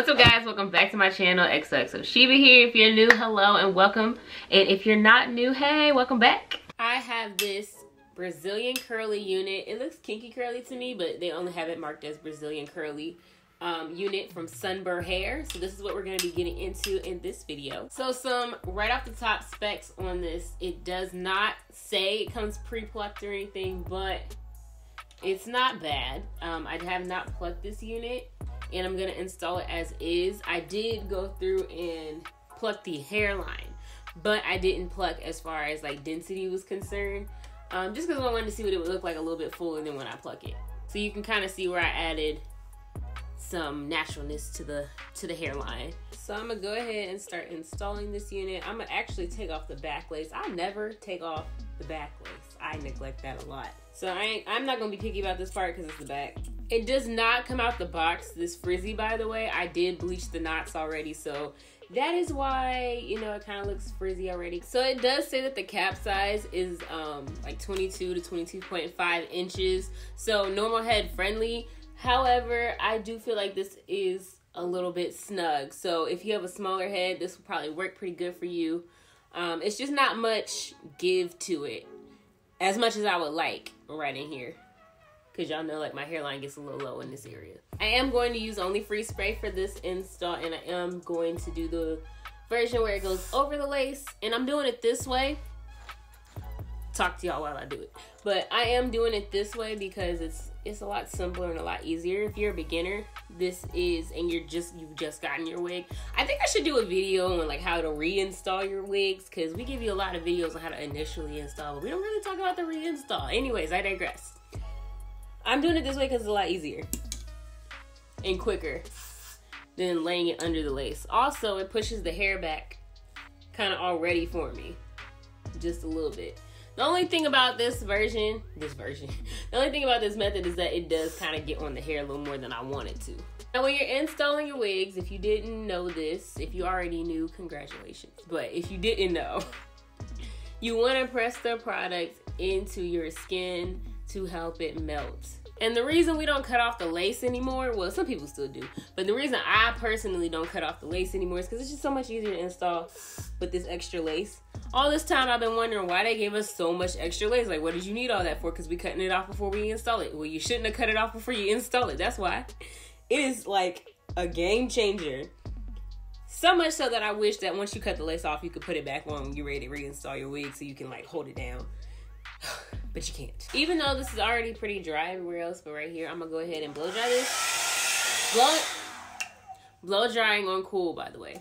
What's up, guys? Welcome back to my channel. XOXO Shiva here. If you're new, hello and welcome, and if you're not new, hey, welcome back. I have this Brazilian curly unit. It looks kinky curly to me, but they only have it marked as Brazilian curly unit from Sunber hair. So this is what we're going to be getting into in this video. So some right off the top specs on this. It does not say it comes pre-plucked or anything, but it's not bad. I have not plucked this unit, and I'm gonna install it as is. I did go through and pluck the hairline, but I didn't pluck as far as like density was concerned, just because I wanted to see what it would look like a little bit fuller than when I pluck it. So you can kind of see where I added some naturalness to the hairline. So I'm gonna go ahead and start installing this unit. I'm gonna actually take off the back lace. I never take off the back lace. I neglect that a lot. So I'm not gonna be picky about this part because it's the back. It does not come out the box this frizzy, by the way. I did bleach the knots already, so that is why, you know, it kind of looks frizzy already. So it does say that the cap size is like 22 to 22.5 inches, so normal head friendly. However, I do feel like this is a little bit snug, so if you have a smaller head, this will probably work pretty good for you. It's just not much give to it, as much as I would like right in here, because y'all know like my hairline gets a little low in this area. I am going to use only free spray for this install, and I am going to do the version where it goes over the lace, and I'm doing it this way. Talk to y'all while I do it, but I am doing it this way because it's a lot simpler and a lot easier. If you're a beginner, this is, and you've just gotten your wig, I think I should do a video on like how to reinstall your wigs, because we give you a lot of videos on how to initially install, but we don't really talk about the reinstall. Anyways, I digress. I'm doing it this way because it's a lot easier and quicker than laying it under the lace. Also, it pushes the hair back kind of already for me, just a little bit. The only thing about the only thing about this method is that it does kind of get on the hair a little more than I want it to. Now, when you're installing your wigs, if you didn't know this, if you already knew, congratulations. But if you didn't know, you want to press the product into your skin to help it melt. And the reason we don't cut off the lace anymore, well, some people still do, but the reason I personally don't cut off the lace anymore is because it's just so much easier to install with this extra lace. All this time I've been wondering why they gave us so much extra lace. Like, what did you need all that for? Because we cutting it off before we install it. Well, you shouldn't have cut it off before you install it. That's why. It is like a game changer. So much so that I wish that once you cut the lace off, you could put it back on when you're ready to reinstall your wig so you can like hold it down. But you can't. Even though this is already pretty dry everywhere else, but right here, I'm gonna go ahead and blow dry this. Blow drying on cool, by the way.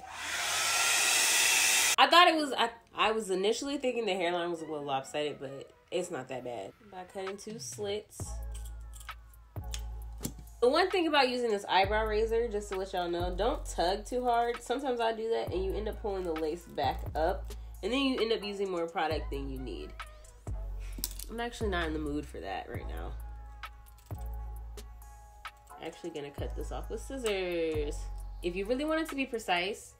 I thought it was, I was initially thinking the hairline was a little lopsided, but it's not that bad. By cutting 2 slits. The one thing about using this eyebrow razor, just to let y'all know, don't tug too hard. Sometimes I do that and you end up pulling the lace back up, and then you end up using more product than you need. I'm actually not in the mood for that right now. I'm actually gonna cut this off with scissors. If you really want it to be precise,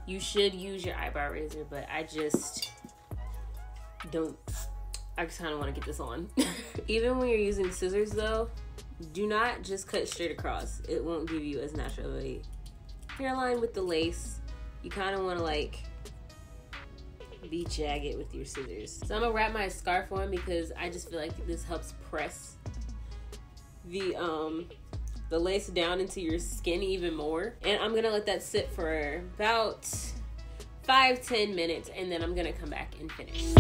you should use your eyebrow razor, but I just don't. I just kind of want to get this on. Even when you're using scissors though, do not just cut straight across. It won't give you as natural of a hairline with the lace. You kind of want to like be jagged with your scissors. So I'm gonna wrap my scarf on because I just feel like this helps press the lace down into your skin even more. And I'm gonna let that sit for about 5-10 minutes, and then I'm gonna come back and finish.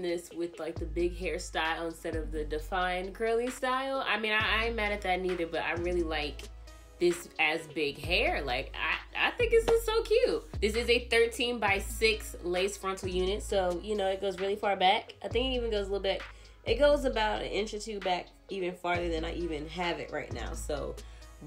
this with like the big hairstyle instead of the defined curly style. I mean, I ain't mad at that neither, but I really like this as big hair. Like, I think this is so cute. This is a 13x6 lace frontal unit, so you know it goes really far back. I think it even goes a little bit, it goes about an inch or two back, even farther than I even have it right now. So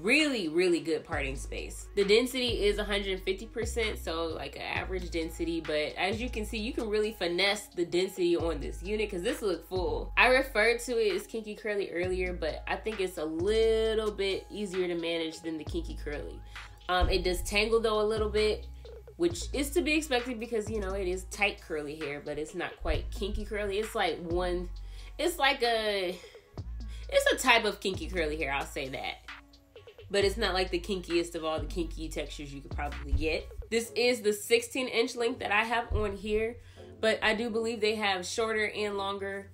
really, really good parting space. The density is 150%, so like an average density, but as you can see, you can really finesse the density on this unit because this looks full. I referred to it as kinky curly earlier, but I think it's a little bit easier to manage than the kinky curly. It does tangle though a little bit, which is to be expected because, you know, it is tight curly hair, but it's not quite kinky curly. It's like it's a type of kinky curly hair, I'll say that. But it's not like the kinkiest of all the kinky textures you could probably get. This is the 16-inch length that I have on here, but I do believe they have shorter and longer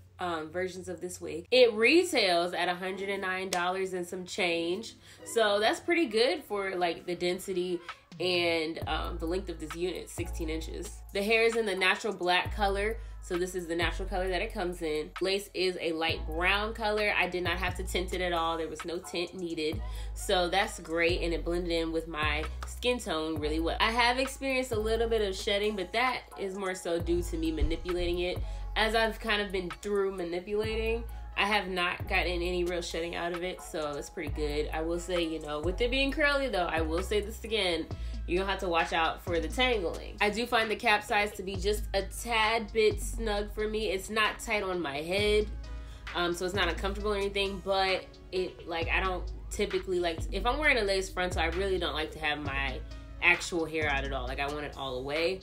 versions of this wig. It retails at $109 and some change, so that's pretty good for like the density and the length of this unit, 16 inches. The hair is in the natural black color, so this is the natural color that it comes in. Lace is a light brown color. I did not have to tint it at all. There was no tint needed. So that's great, and it blended in with my skin tone really well. I have experienced a little bit of shedding, but that is more so due to me manipulating it. As I've kind of been through manipulating, I have not gotten any real shedding out of it, so that's pretty good. I will say, you know, with it being curly though, I will say this again, you're gonna have to watch out for the tangling. I do find the cap size to be just a tad bit snug for me. It's not tight on my head, so it's not uncomfortable or anything, but it, like, I don't typically like, if I'm wearing a lace frontal, I really don't like to have my actual hair out at all. Like, I want it all away.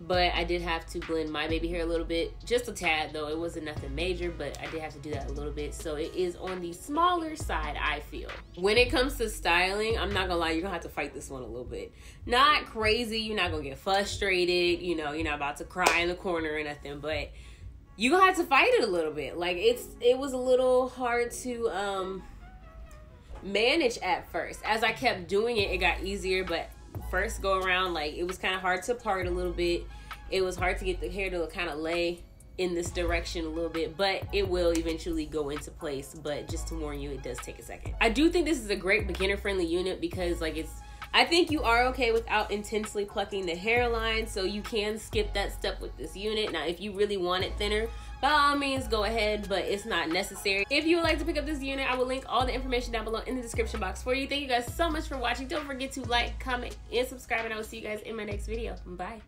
But I did have to blend my baby hair a little bit, just a tad though. It wasn't nothing major, but I did have to do that a little bit. So it is on the smaller side, I feel. When it comes to styling, I'm not gonna lie, you're gonna have to fight this one a little bit. Not crazy, you're not gonna get frustrated, you know, you're not about to cry in the corner or nothing, but you're gonna have to fight it a little bit. Like, it was a little hard to manage at first. As I kept doing it, it got easier, but first go around, like, it was kind of hard to part a little bit. It was hard to get the hair to kind of lay in this direction a little bit, but it will eventually go into place. But just to warn you, it does take a second. I do think this is a great beginner friendly unit because, like, I think you are okay without intensely plucking the hairline, so you can skip that step with this unit. Now, if you really want it thinner, by all means, go ahead, but it's not necessary. If you would like to pick up this unit, I will link all the information down below in the description box for you. Thank you guys so much for watching. Don't forget to like, comment, and subscribe, and I will see you guys in my next video. Bye.